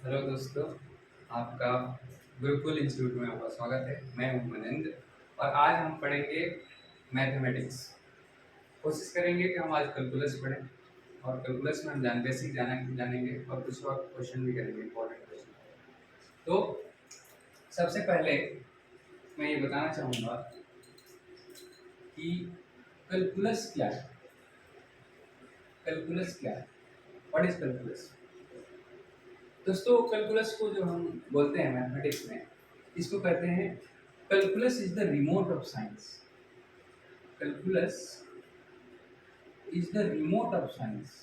Hello दोस्तों, आपका Gurukul institute में आपका स्वागत है। मैं हूं मनिंद्र और आज हम पढ़ेंगे मैथमेटिक्स। कोशिश करेंगे कि हम आज कैलकुलस पढ़ें और कैलकुलस में हम बेसिक जानेंगे और कुछ और क्वेश्चन भी करेंगे, इंपॉर्टेंट क्वेश्चन। तो सबसे पहले मैं ये बताना चाहूँगा कि कैलकुलस क्या है। कैलकुलस क्या है? What is calculus? दोस्तों, कैलकुलस को जो हम बोलते हैं मैथमेटिक्स में, इसको कहते हैं calculus is the remote of science. Calculus is the remote of science.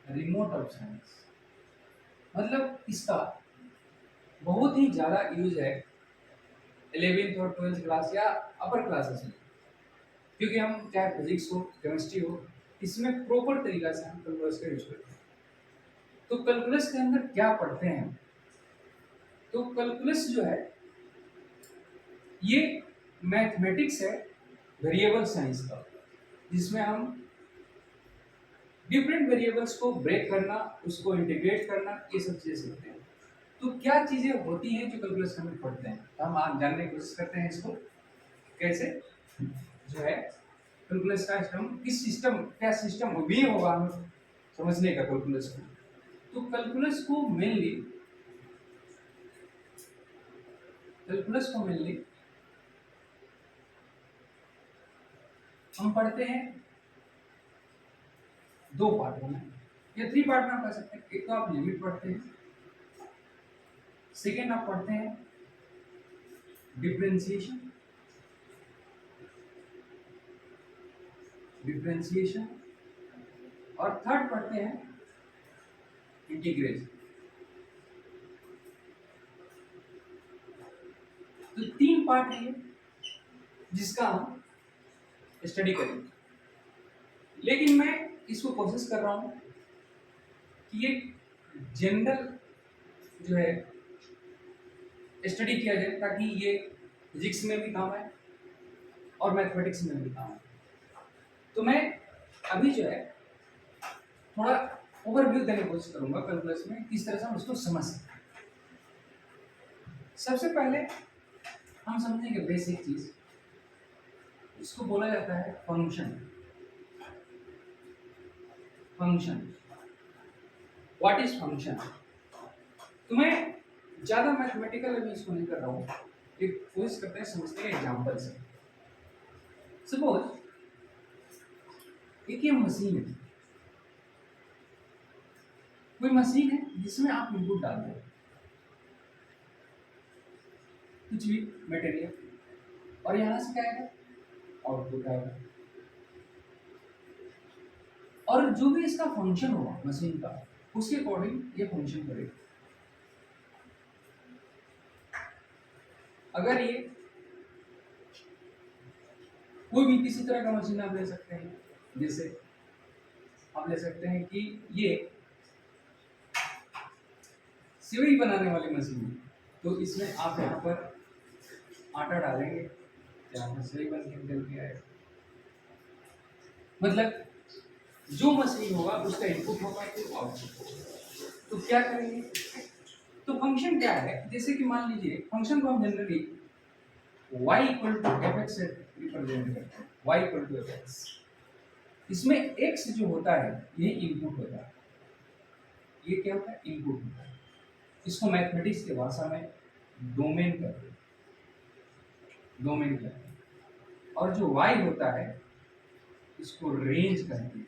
Remote of science मतलब इसका बहुत ही ज़्यादा यूज है 11th और 12th क्लास या अपर क्लासेस में, क्योंकि हम चाहे फिजिक्स हो, केमिस्ट्री हो, इसमें प्रॉपर तरीका से हम कैलकुलस का यूज करते हैं। तो कैलकुलस के अंदर क्या पढ़ते हैं हम? तो कैलकुलस जो है ये मैथमेटिक्स है, वेरिएबल साइंस का, जिसमें हम डिफरेंट वेरिएबल्स को ब्रेक करना, उसको इंटीग्रेट करना, ये सब चीजें सीखते हैं। तो क्या चीजें होती हैं जो कैलकुलस में हम पढ़ते हैं, तो हम आज जानने की कोशिश करते हैं इसको कैसे जो है कैलकुलस का हम किस सिस्टम, क्या सिस्टम वे होगा हमें समझने का कैलकुलस को। तो कैलकुलस को मेनली हम पढ़ते हैं दो पार्टों में या थ्री पार्ट में, आप कह सकते हैं। एक तो आप लिमिट पढ़ते हैं, सेकेंड आप पढ़ते हैं डिफरेंशिएशन डिफरेंशिएशन और थर्ड पढ़ते हैं इंटीग्रेशन। तो तीन पार्ट है ये जिसका हम स्टडी करेंगे, लेकिन मैं इसको कोशिश कर रहा हूं कि ये जनरल जो है स्टडी किया जाए, ताकि ये फिजिक्स में भी काम आए और मैथमेटिक्स में भी काम आए। तो मैं अभी जो है थोड़ा ओवरव्यू देने की कोशिश करूंगा कैलकुलस में, किस तरह से हम उसको समझ सकते हैं। सबसे पहले हम समझेंगे बेसिक चीज, इसको बोला जाता है function. Function, what is function? तो मैं ज्यादा मैथमेटिकल अभी इसको नहीं कर रहा हूँ, एक कोशिश करते हैं समझते हैं एग्जाम्पल से। सपोज एक ये मशीन है, कोई मशीन है जिसमें आप इनपुट डालते हो कुछ भी मटेरियल, और यहां से क्या आएगा? आउटपुट आएगा। और जो भी इसका फंक्शन होगा मशीन का, उसके अकॉर्डिंग ये फंक्शन करेगा। अगर ये कोई भी किसी तरह का मशीन आप ले सकते हैं, जैसे आप ले सकते हैं कि ये सिवई बनाने वाली मशीन है, तो इसमें आप यहाँ पर आटा डालेंगे, यहाँ पर सिवई बन के निकल के आएगा। मतलब जो मशीन होगा उसका इनपुट होगा तो आउटपुट होगा। तो क्या करेंगे? तो फंक्शन क्या है? जैसे कि मान लीजिए फंक्शन को हम generally y equal to F X से रिप्रेजेंट करते हैं। y equal to F X, इसमें x जो होता है ये इनपुट होता है। ये क्या होता है? इनपुट होता है। इसको मैथमेटिक्स की भाषा में डोमेन कहते हैं। डोमेन कहते हैं। और जो y होता है इसको रेंज कहते हैं,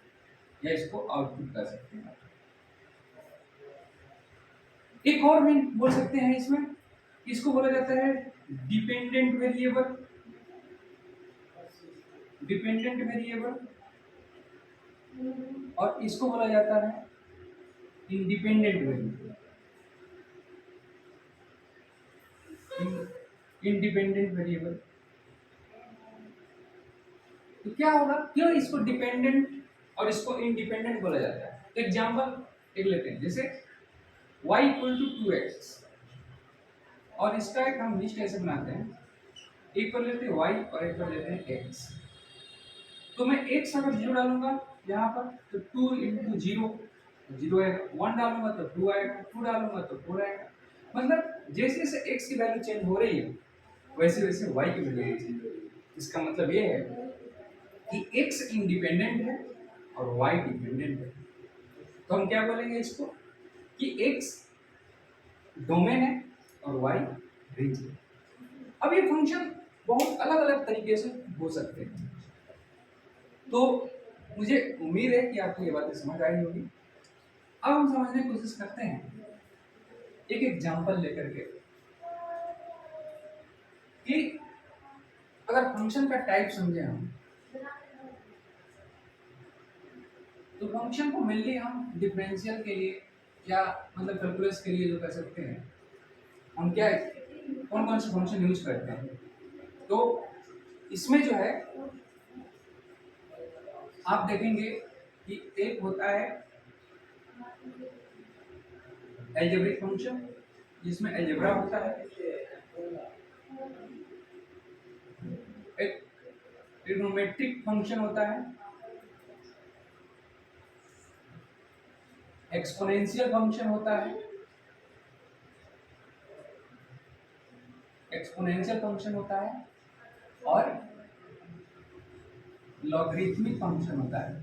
या इसको आउटपुट कह सकते हैं। एक और भी बोल सकते हैं इसमें, इसको बोला जाता है डिपेंडेंट वेरिएबल। डिपेंडेंट वेरिएबल, और इसको बोला जाता है इंडिपेंडेंट वेरिएबल। Independent variable. तो क्या होगा, क्यों इसको डिपेंडेंट और इसको इंडिपेंडेंट बोला जाता है? तो एग्जांपल एक लेते हैं, जैसे y इक्वल टू 2x, और इसका एक हम लिस्ट ऐसे बनाते हैं, एक पर लेते हैं y और एक पर लेते हैं x। तो मैं x अगर 0 डालूंगा यहाँ पर, तो 2 इंटू 0 जीरो आएगा, 1 डालूंगा तो 2 आएगा, 2 डालूंगा तो 4 आएगा। मतलब जैसे जैसे x की वैल्यू चेंज हो रही है वैसे वैसे y की वैल्यू चेंज हो रही है। इसका मतलब ये है कि x इंडिपेंडेंट है और y डिपेंडेंट है। तो हम क्या बोलेंगे इसको कि x डोमेन है और y रेंज है। अब ये फंक्शन बहुत अलग अलग तरीके से हो सकते हैं। तो मुझे उम्मीद है कि आपको ये बातें समझ आई होगी। अब हम समझने की कोशिश करते हैं एक एग्जांपल लेकर के कि अगर फंक्शन का टाइप समझे हम तो फंक्शन को मेनली हम डिफरेंशियल के लिए या मतलब कैलकुलस के लिए जो कर सकते हैं हम क्या कौन कौन से फंक्शन यूज करते हैं। तो इसमें जो है आप देखेंगे कि एक होता है अलजेब्रिक फंक्शन जिसमें अलजेब्रा होता है, एक ट्रिग्नोमेट्रिक फंक्शन होता है, एक्सपोनेंशियल फंक्शन होता है, एक्सपोनेंशियल फंक्शन होता है और लॉगरिथमिक फंक्शन होता है।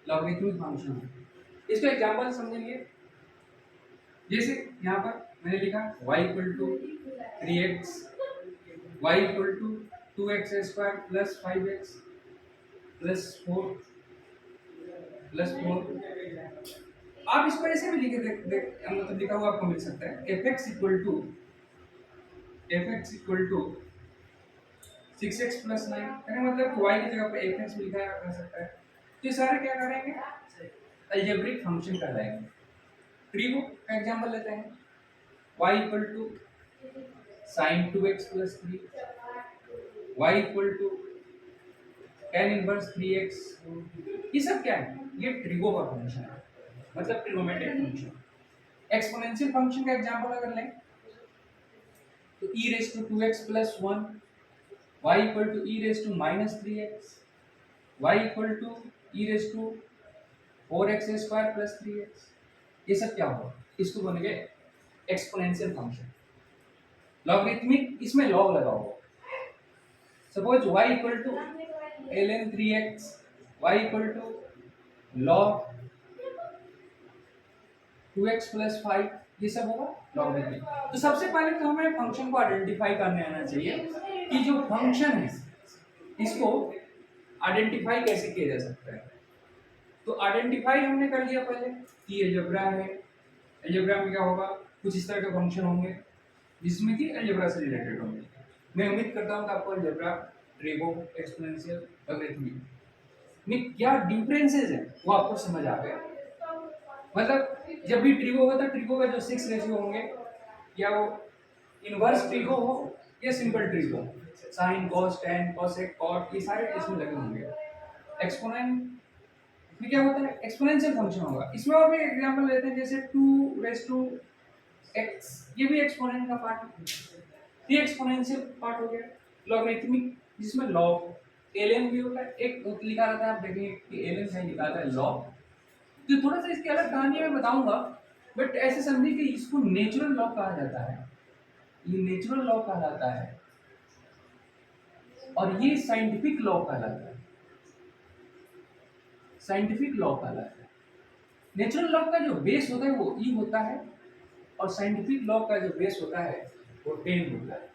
लॉगरिथमिक फंक्शन इसका एग्जांपल समझेंगे। जैसे यहाँ पर मैंने लिखा y equal to 3x, y equal to 2x² plus 5x plus 4 plus 4। आप इसको ऐसे भी लिखे मतलब लिखा हुआ आपको मिल सकता है fx equal to 6x plus 9। मतलब y की जगह पे fx लिखा जा सकता है। तो ये सारे क्या करेंगे अलजेब्रिक फंक्शन कहलाएंगे। ट्रिगो का एग्जांपल लेते हैं y equal to sin 2x plus 3, y equal to tan inverse 3x। ये सब क्या है? ये ट्रिगो का फंक्शन है, मतलब ट्रिगोमेट्रिक फंक्शन। एक्सपोनेंशियल फंक्शन का एग्जांपल अगर लें तो e raise to 2x plus 1, y equal to e raise to minus 3x, y equal to e raise to 4x square plus 3x। ये सब क्या होगा? इसको बोलेंगे एक्सपोनेंशियल फंक्शन। लॉगरिथमिक इसमें लॉग लगा होगा। Suppose y equal to ln 3x, y equal to log 2x plus 5, ये सब होगा लॉगरिथमिक। तो सबसे पहले तो हमें फंक्शन को आइडेंटिफाई करने आना चाहिए कि जो फंक्शन है इसको आइडेंटिफाई कैसे किया जा सकता है। तो आइडेंटिफाई हमने कर लिया पहले कि अलजेब्रा है। अलजेब्रा में क्या होगा, कुछ इस तरह के फंक्शन होंगे जिसमें कि अलजेब्रा से रिलेटेड होंगे। मैं उम्मीद करता हूं कि आपको अलजेब्रा, ट्रिगो, एक्सपोनेंशियल, लॉगरिथमिक में क्या डिफरेंसेस है वो आपको समझ आ गया। मतलब जब भी ट्रिगो होता है, ट्रिगो का जो 6 रेशियो होंगे या वो इनवर्स ट्रिगो हो या simple trigo, sine, cos, tan, cosec, cot, ये सारे इसमें लगे होंगे। एक्सपोनेंट में क्या होता है, एक्सपोनेंशियल फंक्शन होगा। इसमें और भी एग्जांपल लेते हैं जैसे 2 रेज टू x, ये भी एक्सपोनेंट का पार्ट है, ये एक्सपोनेंशियल पार्ट हो गया। लॉगरिथमिक जिसमें लॉग ln भी होता है, एक लिखा रहता है, आप देखेंगे कि ln से निकालता है लॉग। तो थोड़ा सा इसकी अलग कहानी मैं बताऊंगा, बट ऐसे समझिए कि इसको नेचुरल लॉ कहा जाता है। ये नेचुरल लॉ कहलाता है और ये साइंटिफिक लॉ कहलाता है। साइंटिफिक लॉ कहलाता है। नेचुरल लॉ का जो बेस होता है वो ई होता है और साइंटिफिक लॉ का जो बेस होता है वो 10 होता है।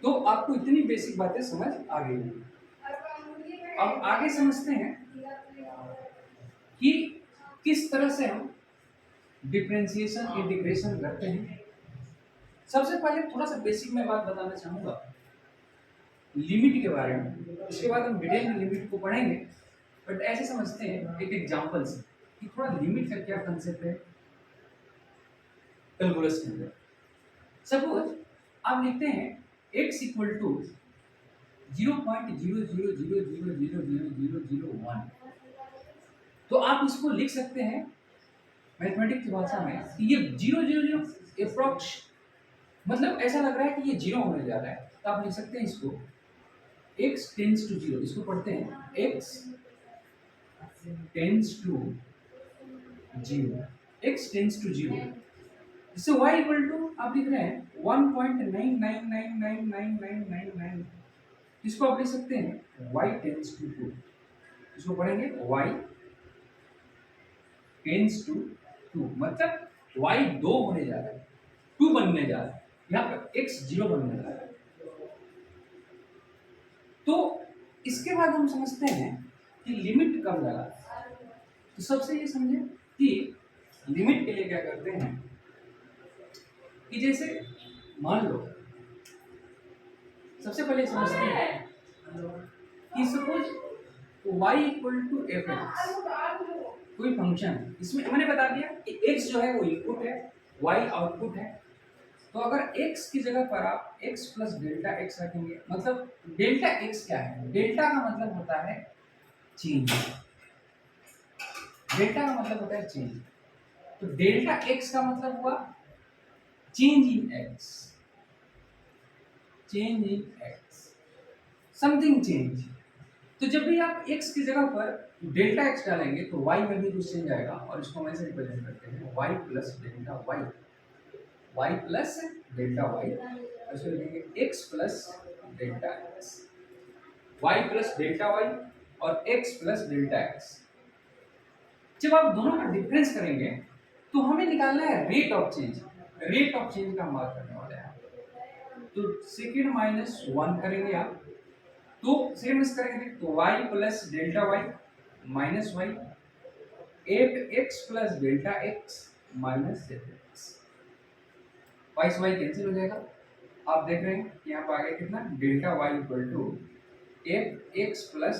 तो आपको इतनी बेसिक बातें समझ आ गई हैं। अब आगे समझते हैं कि किस तरह से हम डिफरेंशिएशन इंटीग्रेशन करते हैं। सबसे पहले थोड़ा सा बेसिक में बात बताना चाहूंगा लिमिट के बारे में। इसके बाद हम डिटेल में लिमिट को पढ़ेंगे, बट ऐसे समझते हैं एक एग्जांपल से कि थोड़ा लिमिट का क्या कंसेप्ट है कैलकुलस के अंदर। सपोज आप लिखते हैं x इक्वल टू 0.00000001, तो आप इसको लिख सकते हैं मैथमेटिक्स की भाषा में कि ये 000 अप्रॉक्स, मतलब ऐसा लग रहा है कि ये 0 होने जा रहा है। तो आप लिख सकते हैं इसको x टेंड्स टू 0, इसको पढ़ते हैं x tends to 0, x tends to 0, इससे y इक्वल टू आप लिख रहे हैं 1.99999999, इसको आप लिख सकते हैं y टेंस टू 2, इसको पढ़ेंगे y टेंस टू 2, मतलब y 2 होने जा रहा है, 2 बनने जा रहा है, यहाँ पर x 0 बनने जा रहा है। तो इसके बाद हम समझते हैं कि लिमिट कब लगा। तो सबसे ये समझे कि लिमिट के लिए क्या करते हैं कि जैसे मान लो, सबसे पहले समझते हैं कि suppose y equal to F X, कोई फंक्शन, इसमें मैंने बता दिया कि x जो है वो इनपुट है, y आउटपुट है। तो अगर x की जगह पर आप x प्लस डेल्टा x रखेंगे, मतलब डेल्टा x क्या है, डेल्टा का मतलब होता है चेंज, डेल्टा का मतलब होता है चेंज, तो डेल्टा x का मतलब हुआ change in x, change in x, something change. तो जब भी आप x की जगह पर डेल्टा x डालेंगे तो y में भी कुछ चेंज आएगा, और इसको हम ऐसे रिप्रेजेंट करते हैं y plus delta y, y plus delta y, इसको लिखेंगे x plus delta x, y plus delta y और x प्लस डेल्टा x। जब आप दोनों का डिफरेंस करेंगे तो हमें निकालना है rate of change, rate of change का मार्क करने वाले हैं। तो सेकेंड माइनस 1 करेंगे आप, तो सेम इस करेंगे तो y plus delta y minus y, x plus delta x minus x, y से y कैंसिल हो जाएगा। आप देख रहे हैं कि यहाँ पर आ गया कितना, delta y equal to x plus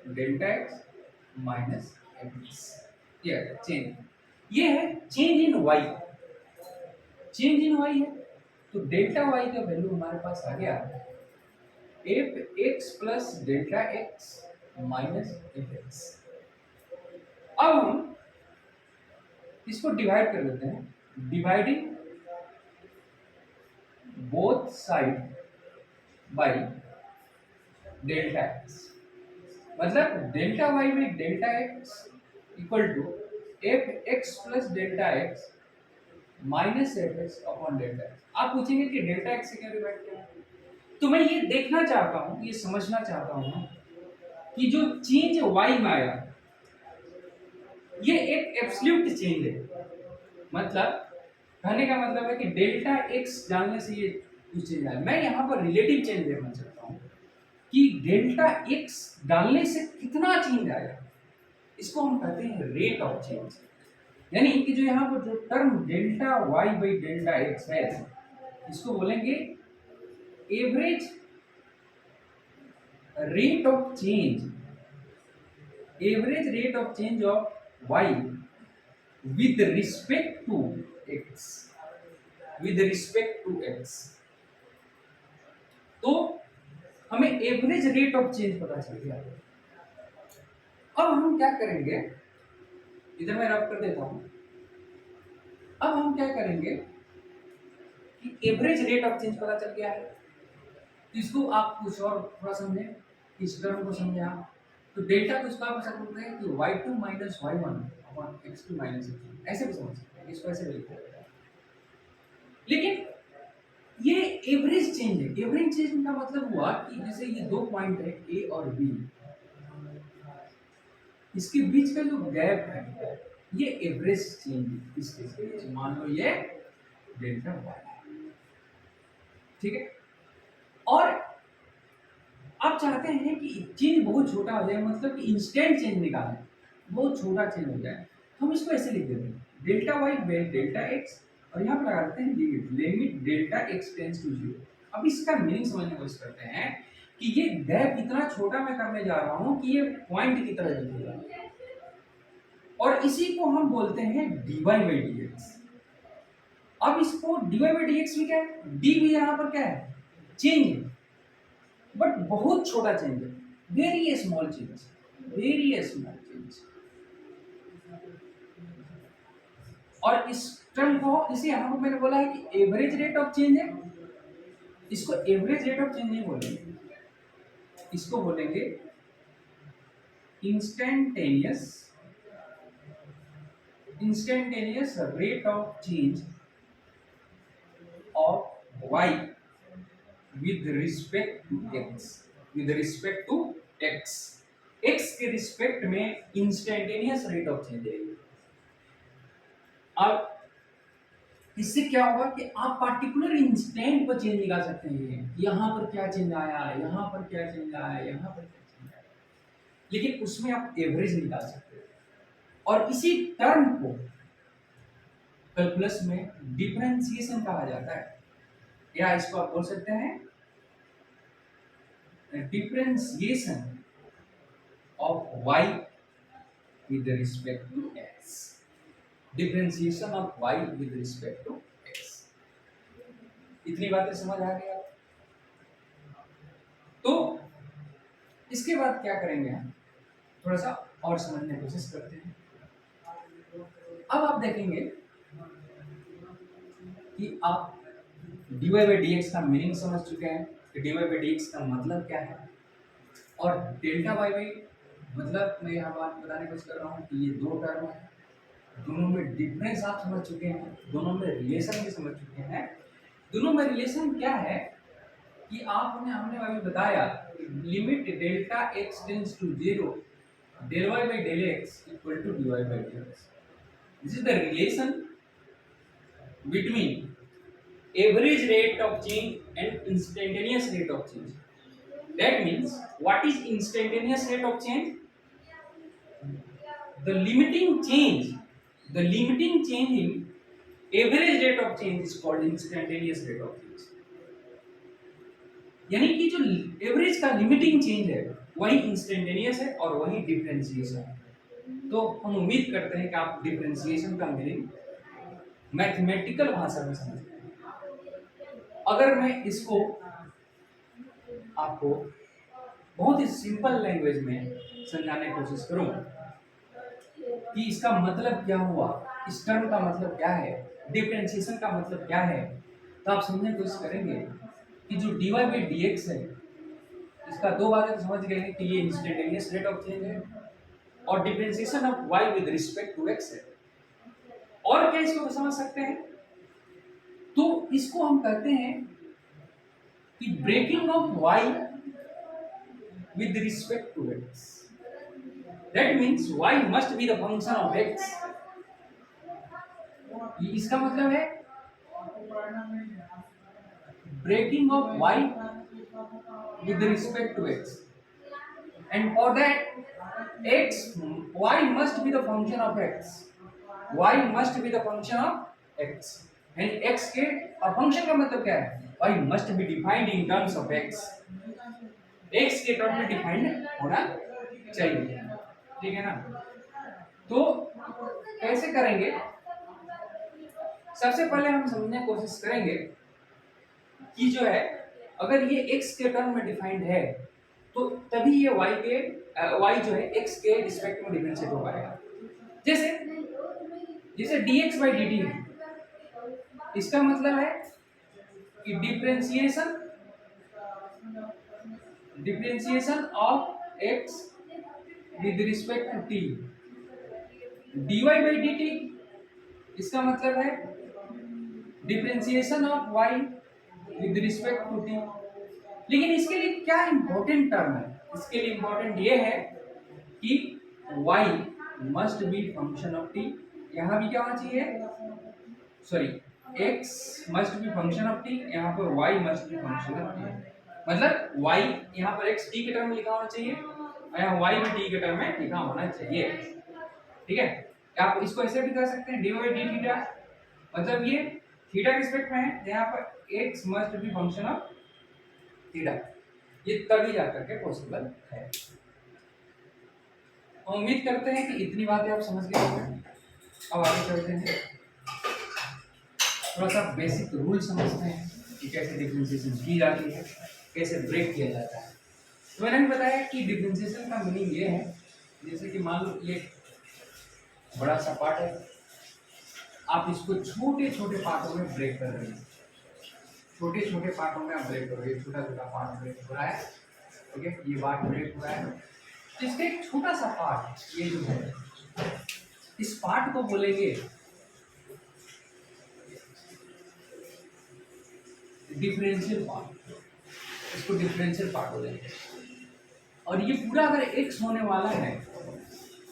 delta x minus x, ये चेंज, ये है change in y, change in y है। तो डेल्टा y का वैल्यू हमारे पास आ गया f x plus delta x minus F x. अब हम इसको डिवाइड कर लेते हैं, dividing both side by delta x, मतलब delta Y by delta x equal to F x plus delta x minus F x upon delta x. आप पूछेंगे कि डेल्टा एक्स से क्या डिवाइड किया, तो मैं ये देखना चाहता हूं, ये समझना चाहता हूं कि जो चेंज y में आया ये एक एब्सोल्यूट चेंज है, मतलब कहने का मतलब है कि डेल्टा x डालने से ये कुछ चेंज आया। मैं यहाँ पर रिलेटिव चेंज देखना चाहता हूँ कि डेल्टा x डालने से कितना चेंज आया, इसको हम कहते हैं रेट ऑफ चेंज। यानी कि जो यहाँ पर जो term delta y by delta x है, इसको बोलेंगे average rate of change, average rate of change of y with respect to x, with respect to x। तो हमें एवरेज रेट ऑफ चेंज पता चल गया। अब हम क्या करेंगे, इधर मैं रब कर देता हूं। अब हम क्या करेंगे कि एवरेज रेट ऑफ चेंज पता चल गया है, तो इसको आप कुछ और थोड़ा समझें, इस टर्म को समझें आप। तो डेल्टा को इसको आप ऐसा बोलते हैं कि y2 minus y1 upon x2 minus x1, ऐसे भी समझ सकते हैं, इसको ऐसे भी लिखते हैं। लेकिन ये एवरेज चेंज है, एवरेज चेंज का मतलब हुआ कि जैसे ये दो पॉइंट है a और b, इसके बीच का जो गैप है ये एवरेज चेंज है, इसके बीच मान लो ये डेल्टा y, ठीक है। और आप चाहते हैं कि चेंज बहुत छोटा हो जाए, मतलब कि इंस्टेंट चेंज निकालें, बहुत छोटा चेंज हो जाए, तो हम इसको ऐसे लिख देते हैं delta Y by delta X, और यहाँ पर लगा देते हैं limit, limit delta X tends to 0। अब इसका मीनिंग समझने की कोशिश करते हैं कि ये गैप इतना छोटा मैं करने जा रहा हूँ कि ये पॉइंट की तरह दिखेगा, और इसी को हम बोलते हैं dy बाई डी एक्स। अब इसको dy बाई डी एक्स भी क्या है, डी भी यहाँ पर क्या है, चेंज है, बट बहुत छोटा चेंज है, very small change, very small change. और इस टर्म को, इसे यहाँ पर मैंने बोला है कि एवरेज रेट ऑफ चेंज है, इसको एवरेज रेट ऑफ चेंज नहीं बोलेंगे, इसको बोलेंगे instantaneous instantaneous rate of change of Y with respect to X, with respect to X, X के रिस्पेक्ट में इंस्टेंटेनियस रेट ऑफ चेंज है। अब इससे क्या होगा कि आप पार्टिकुलर इंस्टेंट पर चेंज निकाल सकते हैं, यहां पर क्या चेंज आया, यहां पर क्या चेंज आया, यहां पर क्या चेंज आया, लेकिन उसमें आप एवरेज निकाल सकते हैं। और इसी टर्म को कैलकुलस में डिफरेंशिएशन कहा जाता है, या इसको आप बोल सकते हैं differentiation of y with respect to x, differentiation of y with respect to x। इतनी बातें समझ आ गई आप? तो इसके बाद क्या करेंगे हम, थोड़ा सा और समझने की कोशिश करते हैं। अब आप देखेंगे कि आप dy by dx का मीनिंग समझ चुके हैं कि dy by dx का मतलब क्या है, और डेल्टा y by मतलब मैं यहाँ बात बताने की कोशिश कर रहा हूँ कि ये दो टर्म है, दोनों में डिफरेंस आप समझ चुके हैं, दोनों में रिलेशन भी समझ चुके हैं। दोनों में रिलेशन क्या है कि आपने हमने अभी बताया limit delta x tends to 0 del y by del x equal to dy by dx। This is the relation between average rate of change and instantaneous rate of change। That means what is instantaneous rate of change? The limiting change in average rate of change is called instantaneous rate of change। यानी कि जो average का limiting change है वही instantaneous है और वही differentiation है। तो हम उम्मीद करते हैं कि आप डिफरेंशिएशन का मीनिंग मैथमेटिकल भाषा में समझ गए। अगर मैं इसको आपको बहुत ही सिंपल लैंग्वेज में समझाने की कोशिश करूं कि इसका मतलब क्या हुआ, इस टर्म का मतलब क्या है, डिफरेंशिएशन का मतलब क्या है, तो आप समझने की कोशिश करेंगे कि जो dy by dx है इसका दो बातें तो समझ गए हैं कि ये इंस्टेंटेनियस रेट ऑफ चेंज है और differentiation of y with respect to x है। और क्या इसको समझ सकते हैं, तो इसको हम कहते हैं कि breaking of y with respect to x। That means y must be the function of x। इसका मतलब है breaking of y with respect to x, and for that x y must be the function of x, y must be the function of x, and x के function का मतलब क्या है, y must be defined in terms of x, x के term में defined होना चाहिए, ठीक है ना। तो कैसे करेंगे, सबसे पहले हम समझने की कोशिश करेंगे कि जो है अगर ये x के टर्म में डिफाइंड है तो तभी ये y जो है x के रिस्पेक्ट में डिफरेंशिएट हो पाएगा। जैसे dx by dt है, इसका मतलब है कि differentiation of x with respect to t। dy by dt इसका मतलब है differentiation of y with respect to t। लेकिन इसके लिए क्या इंपॉर्टेंट टर्म है, इसके लिए इंपॉर्टेंट ये है कि y must be function of t। यहाँ भी क्या होना चाहिए, sorry x must be function of t, यहाँ पर y must be function of t। मतलब y यहाँ पर x t के टर्म में लिखा होना चाहिए और यहाँ y भी t के टर्म में लिखा होना चाहिए, ठीक है। आप इसको ऐसे भी कर सकते हैं dy by d थीटा, मतलब ये थीटा के रिस्पेक्ट में है, यहाँ पर x must be function of theta, ये तभी जाकर के पॉसिबल है। उम्मीद करते हैं कि इतनी बातें आप समझ गए होंगे। अब आगे चलते हैं, थोड़ा सा बेसिक रूल समझते हैं कि कैसे डिफरेंशिएशन की जाती है, कैसे ब्रेक किया जाता है। तो मैंने बताया कि डिफरेंशिएशन का मीनिंग ये है, जैसे कि मान लो ये बड़ा सा पार्ट है, आप इसको छोटे छोटे पार्टों में ब्रेक कर रहे हैं, छोटे छोटे पार्टों में आप ब्रेक कर रहे हैं, छोटा छोटा पार्ट ब्रेक हो रहा है, ठीक है, ये पार्ट ब्रेक हो रहा है, तो इसका एक छोटा सा पार्ट ये जो है इस पार्ट को बोलेंगे डिफरेंशियल पार्ट, इसको डिफरेंशियल पार्ट बोलेंगे। और ये पूरा अगर x होने वाला है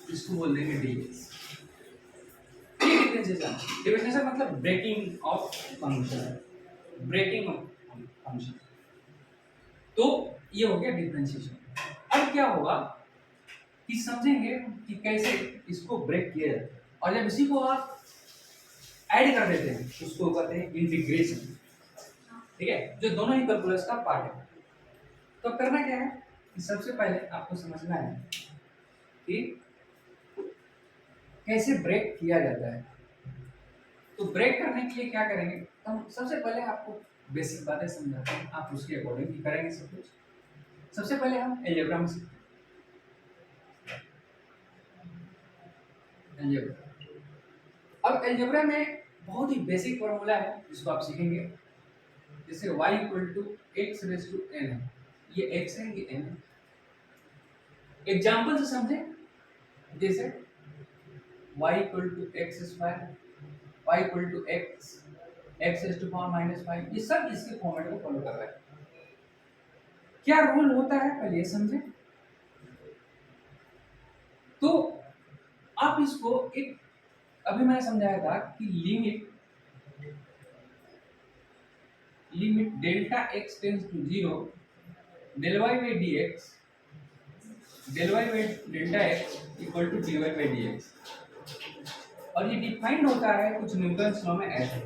इसको बोल देंगे dx। ये डिफरेंशिएशन, डिफरेंशिएशन मतलब breaking of function, breaking of function. तो ये हो गया डिफरेंशिएशन। अब क्या होगा कि समझेंगे कि कैसे इसको ब्रेक किया जाए। और जब इसी को आप ऐड कर देते हैं उसको कहते हैं इंटीग्रेशन, ठीक है, जो दोनों ही कैलकुलस का पार्ट है। तो करना क्या है कि सबसे पहले आपको समझना है कि कैसे ब्रेक किया जाता है। तो ब्रेक करने के लिए क्या करेंगे, तो हम सबसे पहले आपको बेसिक बातें समझाते हैं, आप उसके अकॉर्डिंग ही करेंगे सब कुछ। सबसे पहले हम अलजेब्रा में सीखते हैं। अलजेब्रा, अब अलजेब्रा में बहुत ही बेसिक फॉर्मूला है जिसको आप सीखेंगे। जैसे y equal to X raise to N है, ये x है, ये n है। एग्जाम्पल से समझे, जैसे y equal to X square, y equal to X, X raise to power minus 5, ये सब इसके फॉर्मेट को फॉलो कर रहा है। क्या रूल होता है पहले ये समझे। तो आप इसको एक, अभी मैंने समझाया था कि limit delta X tends to 0 del Y by D X, del Y by delta x equal to D Y by D X. और ये डिफाइंड होता है कुछ न्यूटन्स लॉ में ऐसे,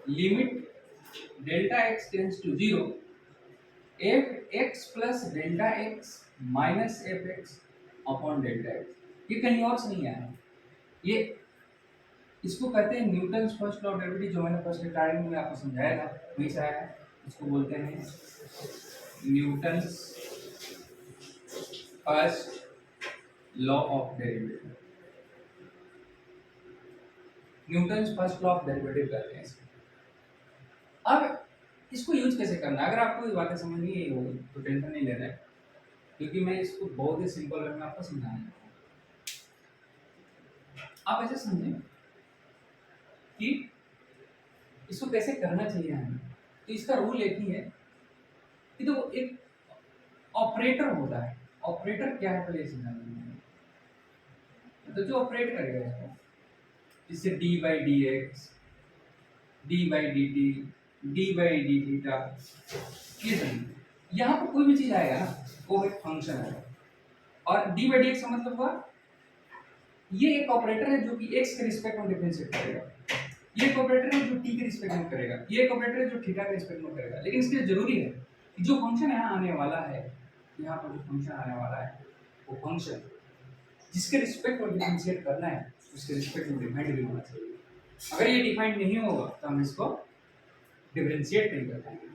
limit delta X tends to 0 F x plus delta x minus F x upon delta X. ये कहीं और से नहीं आया, ये इसको कहते हैं Newton's first law of gravity, जो मैंने फर्स्ट स्टार्टिंग में आपको समझाया था वहीं से आया है। इसको बोलते हैं Newton's first law of derivative, Newton's first law of derivative कहते हैं इसको। अब इसको यूज कैसे करना है, अगर आपको ये बातें समझ नहीं होगी तो टेंशन नहीं लेना है, क्योंकि मैं इसको बहुत ही सिंपल वे में आपको समझाना। आप ऐसे समझें कि इसको कैसे करना चाहिए हमें। तो इसका रूल एक ही है कि तो एक ऑपरेटर होता है। ऑपरेटर क्या है पहले समझाना। तो जो ऑपरेट करेगा इसको, इससे D by D x, D by D T, D by D theta, ये सभी यहाँ पर कोई भी चीज आएगा ना वो एक फंक्शन है। और डी बाई डी एक्स का मतलब हुआ ये एक ऑपरेटर है जो कि एक्स के रिस्पेक्ट में डिफरेंशिएट करेगा, ये एक ऑपरेटर है जो टी के रिस्पेक्ट में करेगा, ये एक ऑपरेटर है जो थीटा के रिस्पेक्ट में करेगा। लेकिन इसके लिए जरूरी है कि जो फंक्शन यहाँ आने वाला है, यहाँ पर जो फंक्शन आने वाला है वो फंक्शन जिसके रिस्पेक्ट में डिफरेंशिएट करना है उसके रिस्पेक्ट में डिफाइंड भी होना चाहिए। अगर ये डिफाइंड नहीं होगा तो हम इसको डिफरेंशिएट नहीं कर पाएंगे।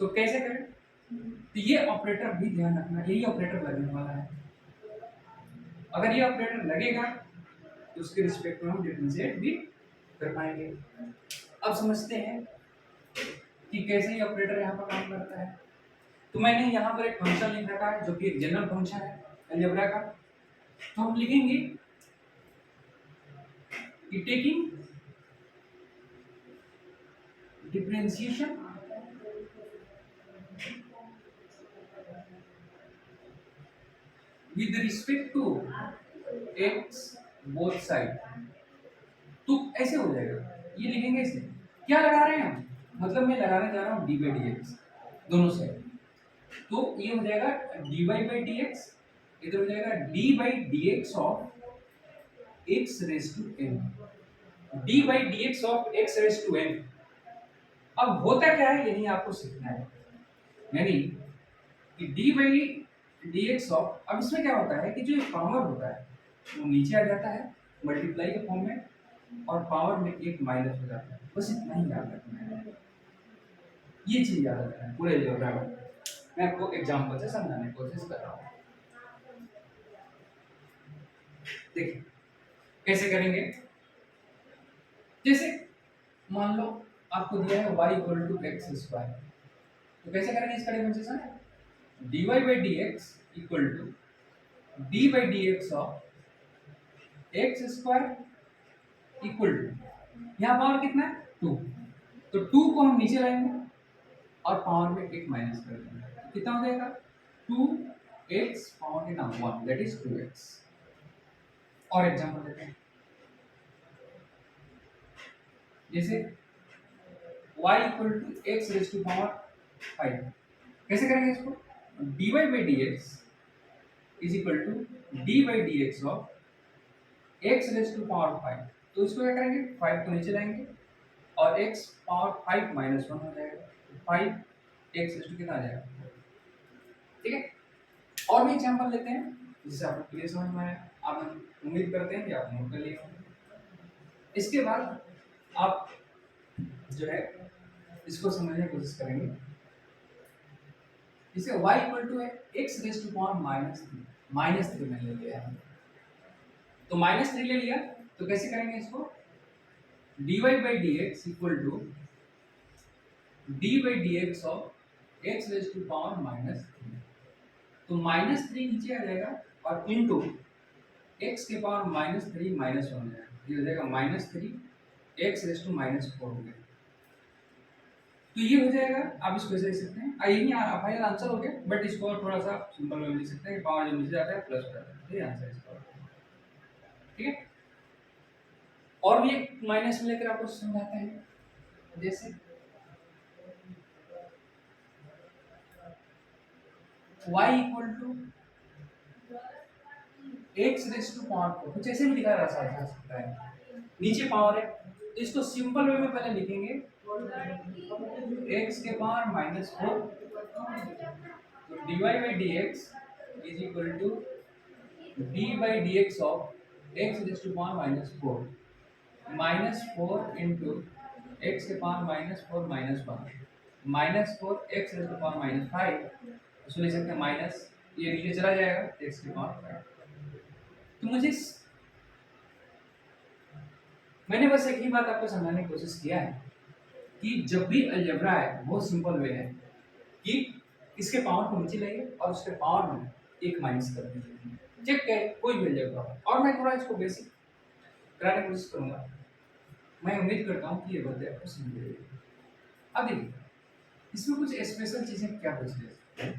तो कैसे करें, तो ये ऑपरेटर भी ध्यान रखना, यही ऑपरेटर लगने वाला है। अगर ये ऑपरेटर लगेगा तो उसके रिस्पेक्ट में हम डिफरेंशिएट भी कर पाएंगे। अब समझते हैं कि कैसे ये ऑपरेटर यहाँ पर काम करता है। तो मैंने यहाँ पर एक फंक्शन लिख रखा है जो कि एक जनरल फंक्शन है अलजेब्रा का। तो हम लिखेंगे कि taking differentiation with respect to x both side, तो ऐसे हो जाएगा। ये लिखेंगे इसे, क्या लगा रहे हैं हम, मतलब मैं लगाने जा रहा हूँ डी बाई डी एक्स दोनों साइड। तो ये हो जाएगा D Y by D X, इधर हो जाएगा D by D x of X raise to N, D by D x of X raise to N. अब होता क्या है यही आपको सीखना है, यानी कि D by D x of, अब इसमें क्या होता है कि जो पावर होता है वो नीचे आ जाता है मल्टीप्लाई के फॉर्म में, और पावर में एक माइनस हो जाता है। बस इतना ही याद रखना है, ये चीज याद रखना है पूरे अलजेब्रा में। मैं आपको एग्जांपल से समझाने की कोशिश कर रहा हूँ। देखिए कैसे करेंगे, जैसे मान लो आपको दिया है y equal to X square, तो कैसे करेंगे इसका differentiation, dy by D X equal to D by D x of X square equal to, यहाँ पावर कितना है 2, तो 2 को हम नीचे लाएंगे और पावर में एक माइनस कर देंगे, कितना हो जाएगा 2x पावर के नाम 1 दैट इज 2x। और एग्जांपल लेते हैं, जैसे y equal to X raise to power 5, कैसे करेंगे इसको, dy by D x is equal to D by D x of X raise to power 5, तो इसको क्या करेंगे 5 को नीचे लाएंगे और x पावर 5 माइनस 1 हो जाएगा, 5 x रेज टू कितना आ जाएगा, ठीक है। और भी एग्जांपल लेते हैं जिससे आपको क्लियर समझ में आए, आप उम्मीद करते हैं कि आप नोट कर लिए होंगे। इसके बाद आप जो है इसको समझने की कोशिश करेंगे, इसे y इक्वल टू है x raise to power minus three में ले लिया है, तो -3 ले लिया, तो कैसे करेंगे इसको, dy by D X equal to D by D x of X raise to power -3, तो -3 नीचे आ जाएगा और इनटू x के पावर -3 माइनस 1 हो जाएगा, ये हो जाएगा -3 x रेज टू -4 हो गया, तो ये हो जाएगा। आप इसको ऐसे लिख सकते हैं, आई नहीं फाइनल आंसर हो गया, बट इसको थोड़ा सा सिंपल में लिख सकते हैं, पावर जब नीचे जाता है प्लस हो जाता है, ये आंसर इसका, ठीक है। और भी एक माइनस में लेकर आपको समझाते हैं, जैसे y equal to x raise to power 4, कुछ ऐसे भी लिखा जा सकता है, नीचे पावर है, तो इसको सिंपल वे में पहले लिखेंगे x के पावर -4, तो dy by D x is equal to d by D x of x raise to power -4 into x के power -4 minus 1 -4 x raise to power -5, उसको लिख सकते हैं माइनस, ये नीचे चला जाएगा x के पावर 5। तो मैंने बस एक ही बात आपको समझाने की कोशिश किया है कि जब भी अलजेब्रा है बहुत सिंपल वे है कि इसके पावर को नीचे लाइए और उसके पावर में एक माइनस कर दीजिए, चेक करें कोई भी अलजेब्रा हो। और मैं थोड़ा इसको बेसिक कराने की कोशिश करूंगा, मैं उम्मीद करता हूँ कि ये बातें आपको समझ में आएगी। अब देखिए इसमें कुछ स्पेशल चीजें क्या पूछ रही है,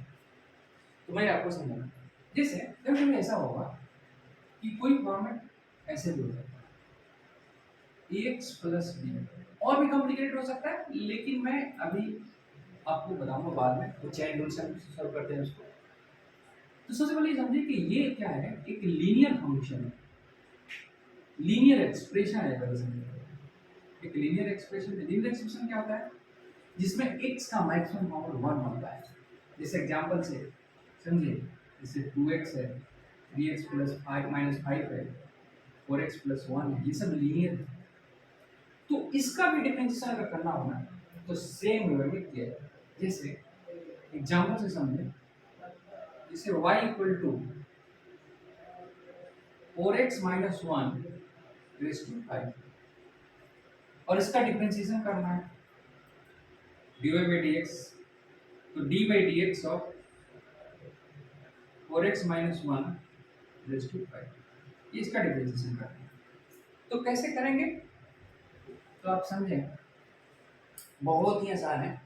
तो मैं आपको समझाऊंगा। जैसे कभी कभी ऐसा होगा कि कोई फॉर्मेट ऐसे भी हो सकता है एक्स प्लस बी, और भी कॉम्प्लिकेटेड हो सकता है, लेकिन मैं अभी आपको बताऊंगा बाद में, तो चैन रूल से हम सॉल्व करते हैं उसको। तो सबसे पहले समझिए कि ये क्या है, एक लीनियर फंक्शन है, लीनियर एक्सप्रेशन है, एक लीनियर एक्सप्रेशन। लीनियर एक्सप्रेशन क्या होता है, जिसमें x का मैक्सिमम पावर 1 होता है। जैसे एग्जांपल से समझिए, जैसे 2x है, 3x प्लस 5 माइनस 5 है, 4x प्लस 1 है, ये सब लीनियर है। तो इसका भी डिफरेंशिएशन अगर करना हो ना तो सेम वे में किया जाए। जैसे एग्जांपल से समझें, जैसे y equal to 4x minus 1 raise to 5, और इसका डिफरेंशिएशन करना है dy बाई डी एक्स, तो d by D x of 4x minus 1 raise to 5, ये इसका डिफरेंशिएशन करना है। तो कैसे करेंगे, तो आप समझें बहुत ही आसान है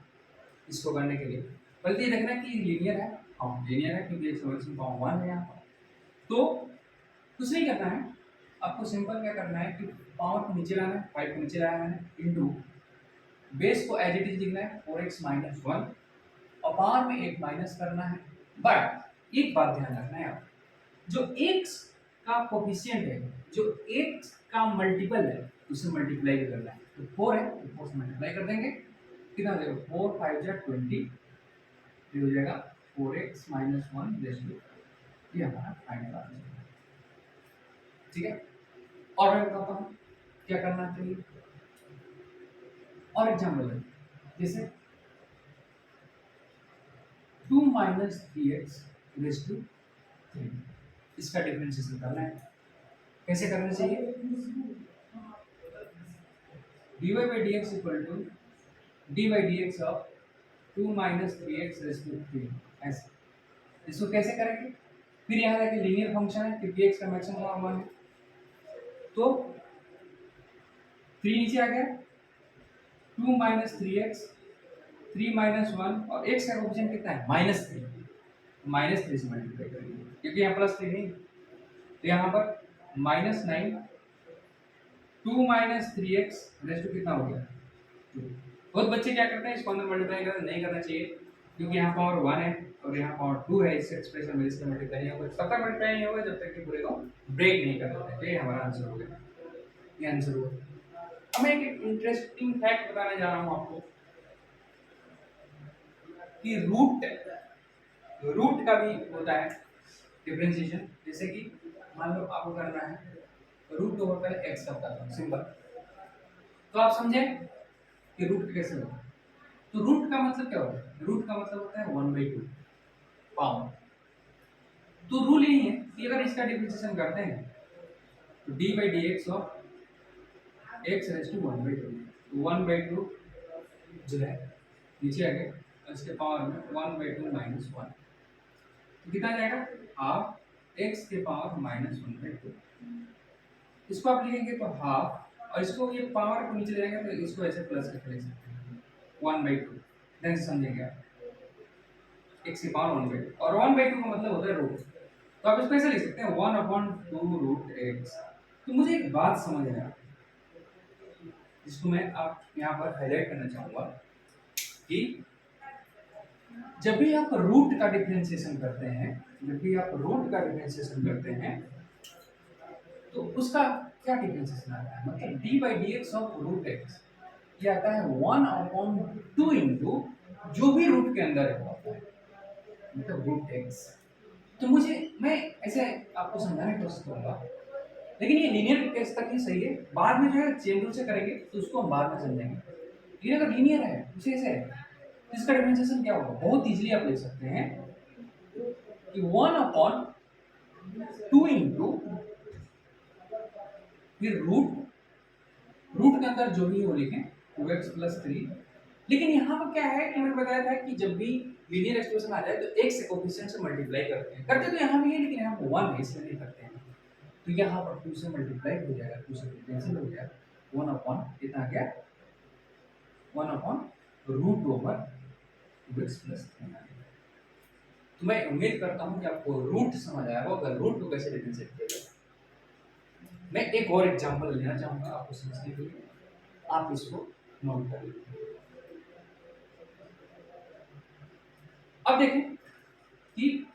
इसको करने के लिए, बल्कि देखना कि लीनियर है, हाँ लीनियर है क्योंकि एक्सप्रेशन फॉर्म 1 है यहाँ पर। तो कुछ नहीं करना है, आपको सिंपल क्या करना है कि पावर को नीचे लाना है, 5 को नीचे लाना है, इनटू बेस को एज इट इज लिखना है 4x माइनस 1, और पावर में एक माइनस करना है। बट एक बात ध्यान रखना है, आप जो x का कोफिशिएंट है, जो x का मल्टीपल है, उसे मल्टीप्लाई करना है। तो 4 है तो 4 से मल्टीप्लाई कर देंगे, कितना हो जाएगा 4 5 जा 20, ये हो जाएगा 4x माइनस 1 रेज टू, ये हमारा फाइनल आंसर है, ठीक है। और मैं बताता हूँ क्या करना चाहिए, और एग्जाम्पल है, जैसे 2 माइनस 3x रेज टू 3, इसका डिफरेंशिएशन करना है। कैसे करना चाहिए, dy by D X equal to D by D x of 2 minus 3x raise to 3, ऐसे। इसको कैसे करेंगे, फिर यहाँ देखिए लीनियर फंक्शन है क्योंकि x का मैक्सिमम 1 है, तो 3 नीचे आ गया, 2 minus three x, 3 minus one, और एक्स का कोएफिशिएंट कितना है -3, -3 से मल्टीप्लाई करेंगे क्योंकि यहाँ +3 नहीं, तो यहाँ पर -9, 2 minus three X raise to कितना हो गया 2। बहुत बच्चे क्या करते हैं, इसको अंदर मल्टीप्लाई करते नहीं करना चाहिए क्योंकि यहाँ पावर 1 है और यहाँ पावर 2 है, इस एक्सप्रेशन में इसका मल्टीप्लाई नहीं होगा, तब तक मल्टीप्लाई नहीं होगा जब तक कि पूरे को ब्रेक नहीं कर देते। तो ये हमारा आंसर हो गया, ये आंसर हुआ। अब मैं एक इंटरेस्टिंग फैक्ट बताने जा रहा हूँ आपको कि रूट का भी होता है डिफरेंशिएशन। जैसे कि मान लो आपको करना है रूट ओवर पहले एक्स का बताता हूँ सिंपल, तो आप समझे कि रूट कैसे होगा। तो रूट का मतलब क्या होता है, रूट का मतलब होता है 1/2 पावर। तो रूल यही है कि अगर इसका डिफरेंशिएशन करते हैं तो D by D x of X raise to 1/2, तो 1/2 जो है नीचे आ गया, इसके पावर में 1/2 माइनस 1, तो कितना जाएगा हाफ एक्स के पावर -1/2। इसको आप लिखेंगे तो हाफ, और इसको ये पावर को नीचे ले जाएंगे तो इसको ऐसे प्लस करके लिख सकते हैं 1/2। ध्यान से समझेंगे आप, एक्स की पावर 1/2 और 1/2 का मतलब होता है रूट, तो आप इसको ऐसे लिख सकते हैं 1/2 रूट एक्स। तो मुझे एक बात समझ आया जिसको मैं आप यहाँ पर हाईलाइट करना चाहूँगा कि जब भी आप रूट का डिफरेंशिएशन करते हैं, जब भी आप रूट का डिफरेंशिएशन करते हैं तो उसका क्या डिफरेंशिएशन आता है, मतलब D by D x of root X ये आता है 1/2 इंटू जो भी रूट के अंदर है मतलब रूट एक्स। तो मुझे मैं ऐसे आपको समझाने की कोशिश करूंगा, लेकिन ये लीनियर केस तक ही सही है, बाद में जो है चेन रूल से करेंगे तो उसको हम बाद में समझेंगे। लेकिन अगर लीनियर है उसे ऐसे है तो इसका डिफरेंशिएशन क्या होगा, बहुत इजीली आप ले सकते हैं कि 1/2 इंटू फिर रूट के अंदर जो भी है वो लिखें 2x + 3। लेकिन यहाँ पर क्या है कि मैंने बताया था कि जब भी लीनियर एक्सप्रेशन आ जाए तो x से कोएफिशिएंट से मल्टीप्लाई करते हैं, करते तो यहाँ भी है लेकिन यहाँ पर 1 है इसलिए नहीं करते हैं। तो यहाँ पर 2 से मल्टीप्लाई हो जाएगा, 2 से कैंसिल हो गया, 1 अपॉन कितना आ गया 1/√2x + 3 आ गया। तो मैं उम्मीद करता हूँ कि आपको रूट समझ आया होगा, अगर रूट को कैसे डिफरेंशिएट किया जाए। मैं एक और एग्जांपल लेना चाहूंगा आपको समझने के लिए, आप इसको नोट कर लीजिए। अब देखें कि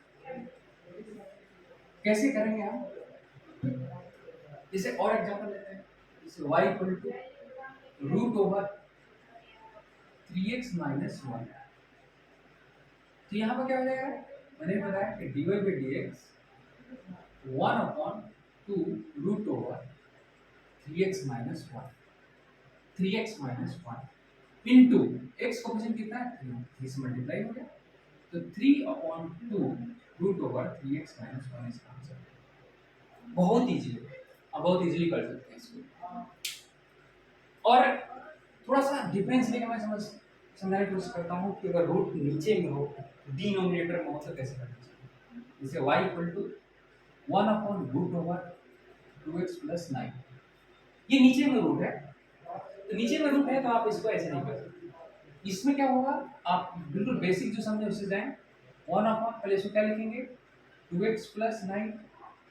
कैसे करेंगे आप, जैसे और एग्जांपल लेते हैं, जैसे y = √3x - 1। तो यहाँ पर क्या हो जाएगा, मैंने बताया कि dy by dx 1/2 √3x - 1, 3x - 1 into x coefficient कितना है 3 से मल्टीप्लाई हो गया, तो 3/2 √3x - 1 इसका आंसर। बहुत इजी है, आप बहुत इजीली कर सकते हैं इसको। और थोड़ा सा डिफरेंस लेके मैं समझाने की कोशिश करता हूँ कि अगर रूट नीचे में हो डिनोमिनेटर में हो तो कैसे करना चाहिए। जैसे y = 1/√2x + 9, ये नीचे में रूट है, तो नीचे में रूट है तो आप इसको ऐसे नहीं कर सकते। इसमें क्या होगा, आप बिल्कुल बेसिक जो समझे उससे जाएं, 1/, पहले इसको क्या लिखेंगे 2x + 9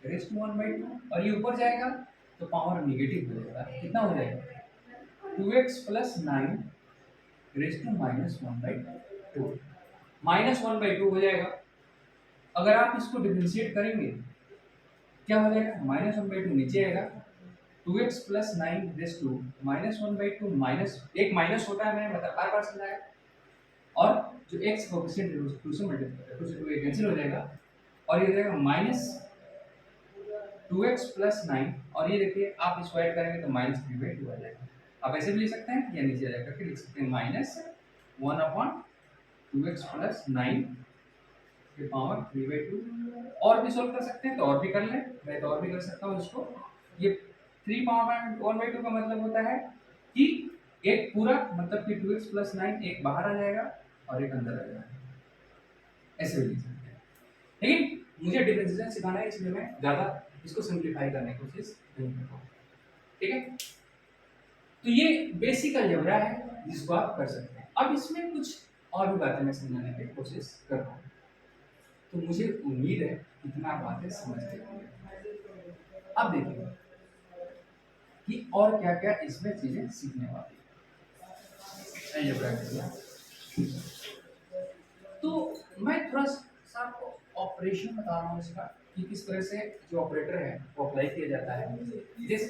रेज़ टू 1/2, और ये ऊपर जाएगा तो पावर नेगेटिव हो जाएगा, कितना हो जाएगा 2x + 9 रेज़ टू -1/2, -1/2 हो जाएगा। अगर आप इसको डिफरेंशिएट करेंगे क्या हो जाएगा, -1/2 नीचे आएगा, 2x + 9 रेज़ टू -1/2, माइनस एक माइनस होता है, मैंने बार बार समझाया, और जो x कोएफिशिएंट है उसको 2 से मल्टीप्लाई करें, 2 से 2 ये कैंसिल हो जाएगा, और ये हो जाएगा -2x + 9, और ये देखिए आप इसको ऐड करेंगे तो -3/2 आ जाएगा। आप ऐसे भी लिख सकते हैं या नीचे जा करके लिख सकते हैं -1/2x + 9 की पावर 3/2। और भी सॉल्व कर सकते हैं तो और भी कर लें, मैं तो और भी कर सकता हूँ इसको। ये 3 पावर 1/2 का मतलब होता है कि एक पूरा मतलब कि 2x + 9 एक बाहर आ जाएगा और एक अंदर आ जाएगा, ऐसे भी लिख सकते हैं। लेकिन मुझे डिफरेंशिएशन सिखाना है इसलिए मैं ज़्यादा इसको सिंप्लीफाई करने की कोशिश नहीं करता हूँ। ठीक है, तो ये बेसिक अलजेब्रा है जिसको आप कर सकते हैं। अब इसमें कुछ और भी बातें मैं समझाने की कोशिश कर रहा हूँ, तो मुझे उम्मीद है इतना आप बातें समझ गए होंगे। अब देखिए कि और क्या क्या इसमें चीजें सीखने वाली है अलजेब्रा के लिए। तो मैं थोड़ा सा आपको ऑपरेशन बता रहा हूँ इसका कि किस तरह से जो ऑपरेटर है वो अप्लाई किया जाता है। जैसे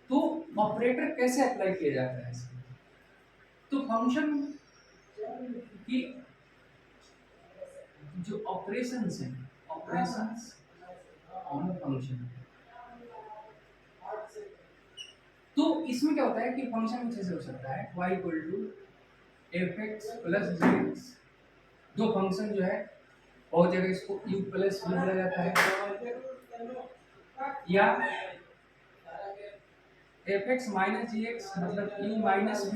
तो ऑपरेटर कैसे अप्लाई किया जाता है इसमें, तो फंक्शन की जो ऑपरेशंस हैं, ऑपरेशंस ऑन फंक्शन, तो इसमें क्या होता है कि फंक्शन कुछ ऐसे हो सकता है y equal to F x plus G X. दो फंक्शन जो है बहुत जगह इसको u प्लस v बोला जाता है, या F X minus G X मतलब u minus v,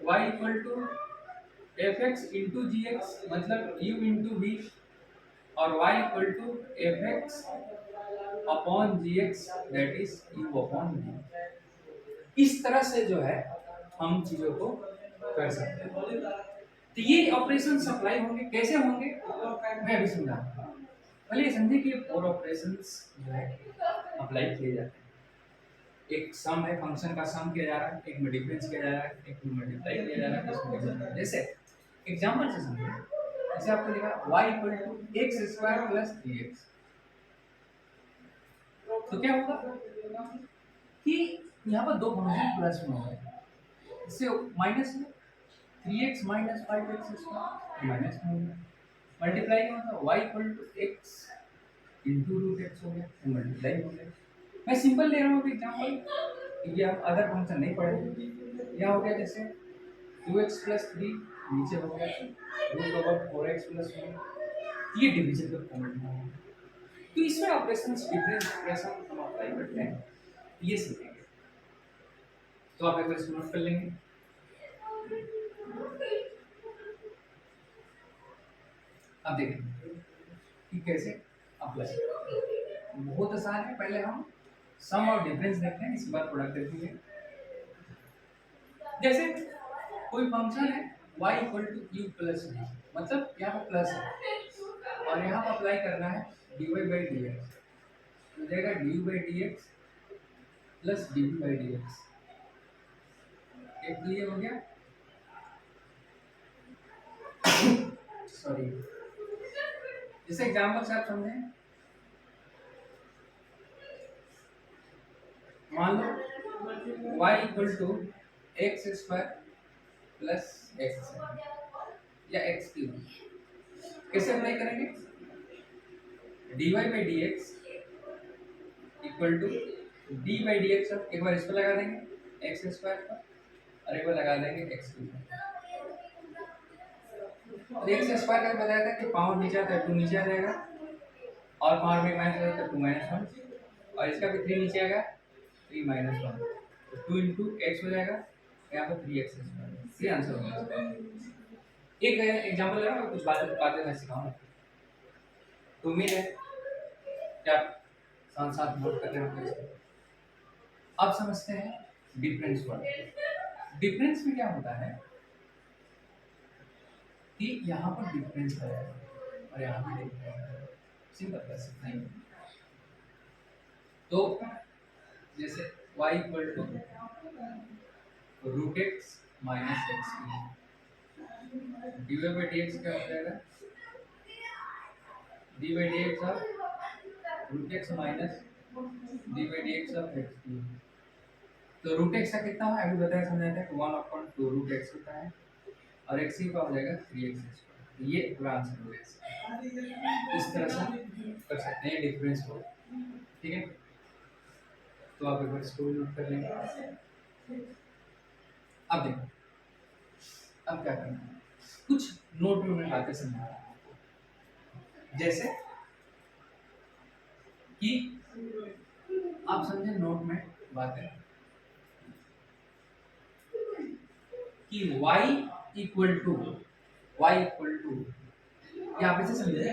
y equal to F X into G X मतलब u इंटू v, और y equal to F x upon G X that is u upon v। इस तरह से जो है हम चीजों को कर सकते हैं। तो ये ऑपरेशन अप्लाई होंगे, कैसे होंगे मैं अभी समझाऊंगा। पहले ये समझिए कि फोर ऑपरेशंस जो है अप्लाई किए जाते हैं। एक सम है, फंक्शन का सम किया जा रहा है, एक में डिफरेंस किया जा रहा है, एक में मल्टीप्लाई किया जा रहा है, इसमें डिवीजन किया जा रहा है। जैसे एग्जांपल से समझिए, जैसे आपको लिखा y equal to X square plus 3x, तो क्या होगा कि यहाँ पर दो फंक्शन प्लस में होंगे, इससे माइनस में 3x minus 5x square minus में हो गया, मल्टीप्लाई क्या होगा y equal to x into root X हो गया, मल्टीप्लाई हो गया। मैं सिंपल ले रहा हूँ एग्जाम्पल, ये आप अदर फंक्शन नहीं पढ़ेंगे। यह हो गया जैसे 2x प्लस 3 नीचे हो गया रूट ओवर 4x प्लस 1, ये डिवीजन का फॉर्मेट में है। तो इसमें ऑपरेशंस डिफरेंस ऑपरेशन हम अप्लाई करते हैं, ये सीखेंगे। तो आप एक बार इसको नोट कर लेंगे। अब देखें कि कैसे अप्लाई, बहुत आसान है। पहले हम सम और डिफरेंस देखते हैं, इसके बाद प्रोडक्ट देखेंगे। जैसे कोई फंक्शन है y equal to U plus v, मतलब यहाँ पर प्लस है और यहाँ पर अप्लाई करना है dy बाई डी एक्स, हो जाएगा dy by D X plus dv by D X. एक क्लियर हो गया, सॉरी। जैसे एग्जाम्पल से आप समझें, मान लो y equal to X square plus X या एक्स क्यूब, कैसे अप्लाई करेंगे, dy by D X equal to D by D X, एक बार इस पर लगा देंगे एक्स स्क्वायर पर और एक बार लगा देंगे एक्स क्यूब पर। और एक्स स्क्वायर का बताया था कि पावर नीचे आता है 2 नीचे आ जाएगा, और पावर में माइनस आता है 2 माइनस 1, और इसका भी 3 नीचे आएगा 3 माइनस 1, तो 2 इंटू एक्स हो जाएगा, यहाँ पर 3x स्क्वायर। ये आंसर होगा। एक एग्जांपल ले रहा हूँ, कुछ बातें मैं सिखाऊंगा, तो उम्मीद है कि आप साथ साथ नोट कर रहे होंगे। अब समझते हैं डिफरेंस वर्ड। डिफरेंस में क्या होता है कि यहाँ पर डिफरेंस है और यहाँ पर डिफरेंस है, सिंपल कैसे नहीं। तो जैसे y equal to root X minus X D by D X क्या हो जाएगा, D by D x of root X minus D by D x of X cube. तो रूट एक्स का कितना है अभी बताया, समझाया था कि 1/2 रूट एक्स होता है और एक्स का हो जाएगा 3x स्क्वायर। ये पूरा आंसर हो गया। इस तरह से कर सकते हैं डिफरेंस को, ठीक है। तो आप एक बार इसको नोट कर लेंगे। अब देखो, अब क्या करना है, कुछ नोट में मैं बातें समझा रहा हूँ। जैसे कि आप समझे नोट में बातें कि y इक्वल टू यहाँ पे से समझे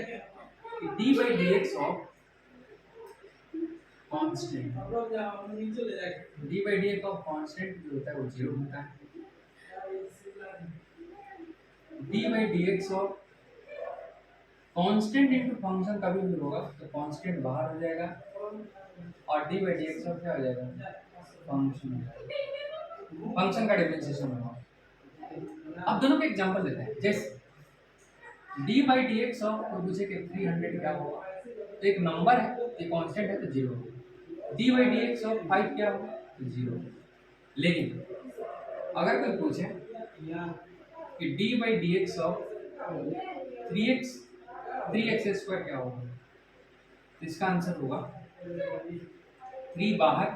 कि D by D x of constant, D by D x of constant जो होता है वो 0 होता है। D by D x of constant into function कभी भी होगा तो कांस्टेंट बाहर हो जाएगा और D by D x of क्या हो जाएगा, फंक्शन। फंक्शन का डिफरेंशिएशन होगा। अब दोनों के एग्जांपल लेते हैं। जैसे D by D x of तो पूछे कि 300 क्या होगा, तो एक नंबर है, एक कांस्टेंट है तो 0। D by D x of 5 क्या होगा, तो 0। लेकिन अगर कोई पूछे कि D by D x of 3x square क्या होगा, तो इसका आंसर होगा 3 बाहर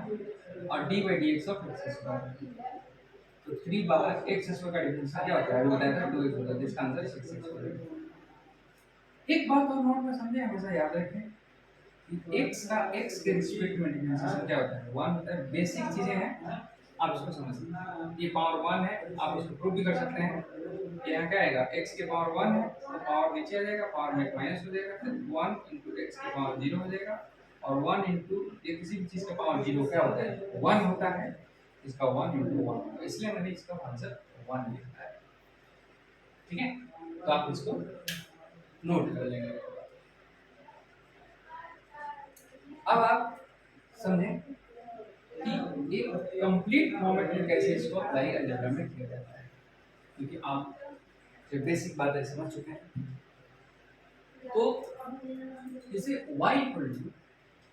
और D by D x of X square. तो 3 बाहर एक्स स्क्वायर का डिफरेंस क्या होता है, वो बताया था 2x होता है, इसका आंसर 6x होगा। एक बात और नोट में समझे, हमेशा याद रखें कि x का x के रिस्पेक्ट में डिफरेंशिएशन क्या होता है, 1 होता है। बेसिक चीजें हैं, आप इसको समझिए। ये पावर 1 है, आप इसको प्रूव भी कर सकते हैं। यहाँ क्या आएगा, x के पावर 1 है तो पावर नीचे आ जाएगा, पावर में माइनस हो जाएगा, फिर 1 into x के पावर 0 हो जाएगा। और 1 into ये किसी भी चीज का पावर 0 क्या होता है, 1 होता है। इसका 1 into 1, इसलिए मैंने इसका आंसर 1 लिखा है। ठीक है, तो आप इसको नोट कर लेंगे। अब आप समझें कि एक कंप्लीट मोमेंट में कैसे इसको अप्लाई अलजेब्रा में किया जाता है, क्योंकि आप जो बेसिक बातें समझ चुके हैं। तो जैसे y equal to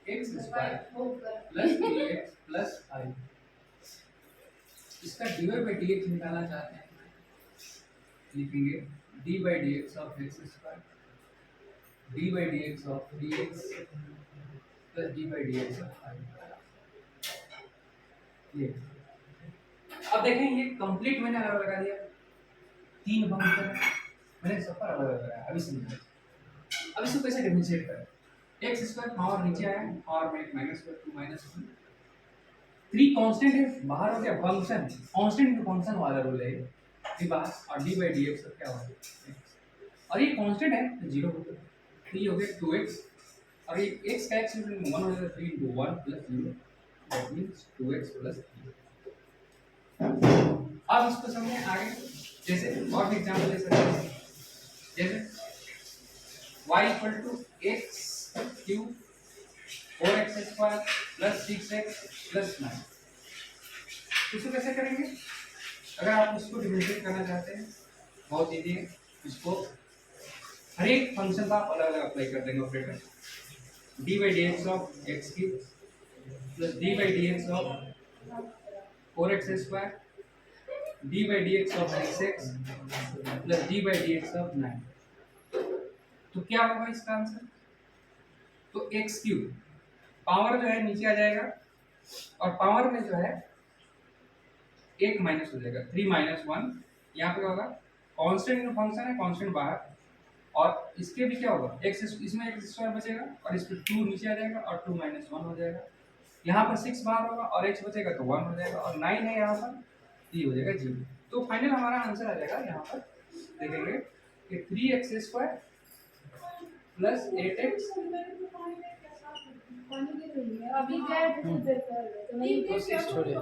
X square plus 3x plus 5, इसका dy बाई dx निकालना चाहते हैं, लिखेंगे D by D x of X square D by D x of 3x plus D by D x of 5। ये अब देखें, ये कंप्लीट मैंने अलग लगा दिया, 3 फंक्शन मैंने सब पर अलग लगाया। अभी समझिए, अब इसको कैसे डिफरेंशिएट करें। एक्स स्क्वायर पावर नीचे आया, पावर में माइनस स्क्वायर 2 माइनस 1, 3 कांस्टेंट है, बाहर हो गया फंक्शन, कांस्टेंट इनटू फंक्शन वाला रूल है ये बाहर, और डी बाई डी एक्स क्या होगा, और ये कांस्टेंट है तो 0 होगा। 3 हो गया 2x, और ये x का x 1 हो जाएगा, 3 into 1 plus 0, that means 2x plus 3। अब इसको समझे आगे, जैसे और भी एग्जांपल ले सकते हैं। जैसे y equal to x cube 4x square plus 6x plus 9, इसको कैसे करेंगे। अगर आप इसको डिफरेंशिएट करना चाहते हैं, बहुत इजी है। इसको हर एक फंक्शन का अलग अलग अप्लाई कर देंगे operator. D by D x of X cube plus D by D x of 4x square D by D x of 6x plus D by D x of 9, तो क्या होगा इसका आंसर। तो एक्स क्यूब पावर जो है नीचे आ जाएगा, और पावर में जो है एक माइनस हो जाएगा, 3 माइनस 1। यहाँ पे होगा कांस्टेंट फंक्शन है, कांस्टेंट बाहर, और इसके भी क्या होगा, x इसमें x स्क्वायर बचेगा और इस पे 2 नीचे आ जाएगा और 2 माइनस 1 हो जाएगा। यहाँ पर 6 बाहर होगा और x बचेगा तो 1 हो जाएगा, और 9 है यहाँ पर, ये हो जाएगा 0। तो फाइनल हमारा आंसर आ जाएगा, यहाँ पर देखेंगे कि 3x स्क्वायर प्लस 8x अभी क्या है, तो नहीं, कोशिश छोड़िए।